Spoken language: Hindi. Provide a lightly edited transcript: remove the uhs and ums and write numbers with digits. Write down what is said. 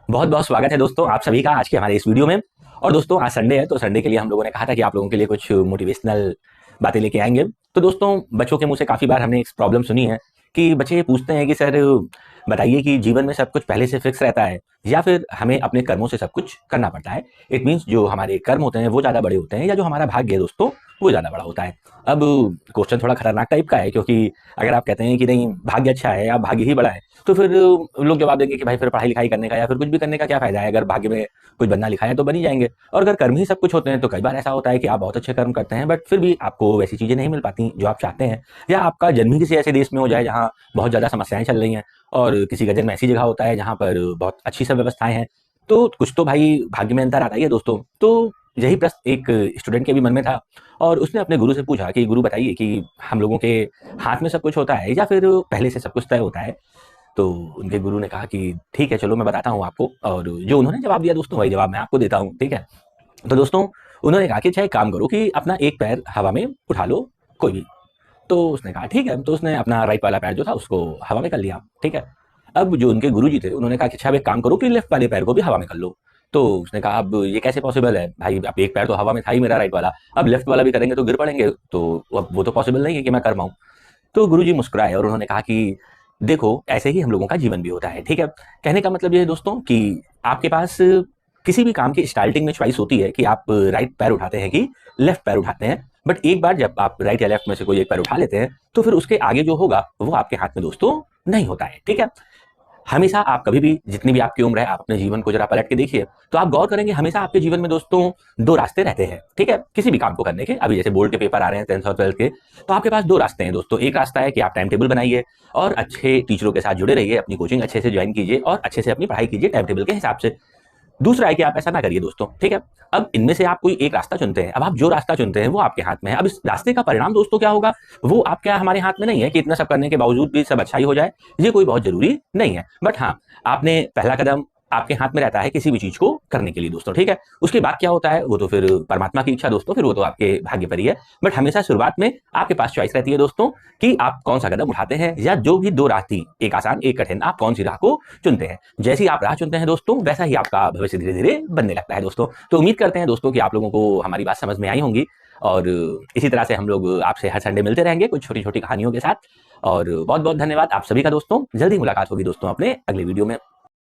बहुत बहुत स्वागत है दोस्तों आप सभी का आज के हमारे इस वीडियो में। और दोस्तों आज संडे है तो संडे के लिए हम लोगों ने कहा था कि आप लोगों के लिए कुछ मोटिवेशनल बातें लेके आएंगे। तो दोस्तों बच्चों के मुंह से काफी बार हमने एक प्रॉब्लम सुनी है कि बच्चे ये पूछते हैं कि सर बताइए कि जीवन में सब कुछ पहले से फिक्स रहता है या फिर हमें अपने कर्मों से सब कुछ करना पड़ता है। इट मीन्स जो हमारे कर्म होते हैं वो ज्यादा बड़े होते हैं या जो हमारा भाग्य है दोस्तों वो ज्यादा बड़ा होता है। अब क्वेश्चन थोड़ा खतरनाक टाइप का है क्योंकि अगर आप कहते हैं कि नहीं भाग्य अच्छा है या भाग्य ही बड़ा है तो फिर लोग जवाब देंगे कि भाई फिर पढ़ाई लिखाई करने का या फिर कुछ भी करने का क्या फायदा है, अगर भाग्य में कुछ बनना लिखा है तो बन ही जाएंगे। और अगर कर्म ही सब कुछ होते हैं तो कई बार ऐसा होता है कि आप बहुत अच्छे कर्म करते हैं बट फिर भी आपको वैसी चीजें नहीं मिल पाती जो आप चाहते हैं, या आपका जन्म ही किसी ऐसे देश में हो जाए जहाँ बहुत ज्यादा समस्याएं चल रही हैं और किसी का जन्म ऐसी जगह होता है जहाँ पर बहुत अच्छी सब व्यवस्थाएं हैं। तो कुछ तो भाई भाग्य में अंतर आता ही है दोस्तों। तो यही प्रश्न एक स्टूडेंट के भी मन में था और उसने अपने गुरु से पूछा कि गुरु बताइए कि हम लोगों के हाथ में सब कुछ होता है या फिर पहले से सब कुछ तय होता है। तो उनके गुरु ने कहा कि ठीक है चलो मैं बताता हूँ आपको, और जो उन्होंने जवाब दिया दोस्तों वही जवाब मैं आपको देता हूँ, ठीक है। तो दोस्तों उन्होंने कहा कि अच्छा एक काम करो कि अपना एक पैर हवा में उठा लो, कोई भी। तो उसने कहा ठीक है, तो उसने अपना राइट वाला पैर जो था उसको हवा में कर लिया, ठीक है। अब जो उनके गुरु जी थे उन्होंने कहा कि अच्छा अब एक काम करो कि लेफ्ट वाले पैर को भी हवा में कर लो। तो उसने कहा अब ये कैसे पॉसिबल है भाई, अब एक पैर तो हवा में था ही मेरा राइट वाला, अब लेफ्ट वाला भी करेंगे तो गिर पड़ेंगे, तो अब वो तो पॉसिबल नहीं है कि मैं कर पाऊँ। तो गुरुजी मुस्कुराए और उन्होंने कहा कि देखो ऐसे ही हम लोगों का जीवन भी होता है, ठीक है। कहने का मतलब ये है दोस्तों कि आपके पास किसी भी काम की स्टार्टिंग में चॉइस होती है कि आप राइट पैर उठाते हैं कि लेफ्ट पैर उठाते हैं। बट एक बार जब आप राइट या लेफ्ट में से कोई एक पैर उठा लेते हैं तो फिर उसके आगे जो होगा वो आपके हाथ में दोस्तों नहीं होता है, ठीक है। हमेशा आप कभी भी जितनी भी आपकी उम्र है आप अपने जीवन को जरा पलट के देखिए तो आप गौर करेंगे हमेशा आपके जीवन में दोस्तों दो रास्ते रहते हैं, ठीक है, किसी भी काम को करने के। अभी जैसे बोर्ड के पेपर आ रहे हैं 10th और 12th के, तो आपके पास दो रास्ते हैं दोस्तों। एक रास्ता है कि आप टाइम टेबल बनाइए और अच्छे टीचरों के साथ जुड़े रहिए, अपनी कोचिंग अच्छे से ज्वाइन कीजिए और अच्छे से अपनी पढ़ाई कीजिए टाइम टेबल के हिसाब से। दूसरा है कि आप ऐसा ना करिए दोस्तों, ठीक है। अब इनमें से आप कोई एक रास्ता चुनते हैं, अब आप जो रास्ता चुनते हैं वो आपके हाथ में है। अब इस रास्ते का परिणाम दोस्तों क्या होगा वो आप क्या हमारे हाथ में नहीं है कि इतना सब करने के बावजूद भी सब अच्छा ही हो जाए, ये कोई बहुत जरूरी नहीं है। बट हाँ, आपने पहला कदम आपके हाथ में रहता है किसी भी चीज को करने के लिए दोस्तों, ठीक है। उसके बाद क्या होता है वो तो फिर परमात्मा की इच्छा दोस्तों, फिर वो तो आपके भाग्य पर ही है। बट हमेशा शुरुआत में आपके पास चॉइस रहती है दोस्तों कि आप कौन सा कदम उठाते हैं, या जो भी दो राह थी, एक आसान एक कठिन, आप कौन सी राह को चुनते हैं। जैसी आप राह चुनते हैं दोस्तों वैसा ही आपका भविष्य धीरे धीरे बनने लगता है दोस्तों। तो उम्मीद करते हैं दोस्तों कि आप लोगों को हमारी बात समझ में आई होंगी, और इसी तरह से हम लोग आपसे हर संडे मिलते रहेंगे कुछ छोटी छोटी कहानियों के साथ। और बहुत बहुत धन्यवाद आप सभी का दोस्तों, जल्दी मुलाकात होगी दोस्तों अपने अगले वीडियो में।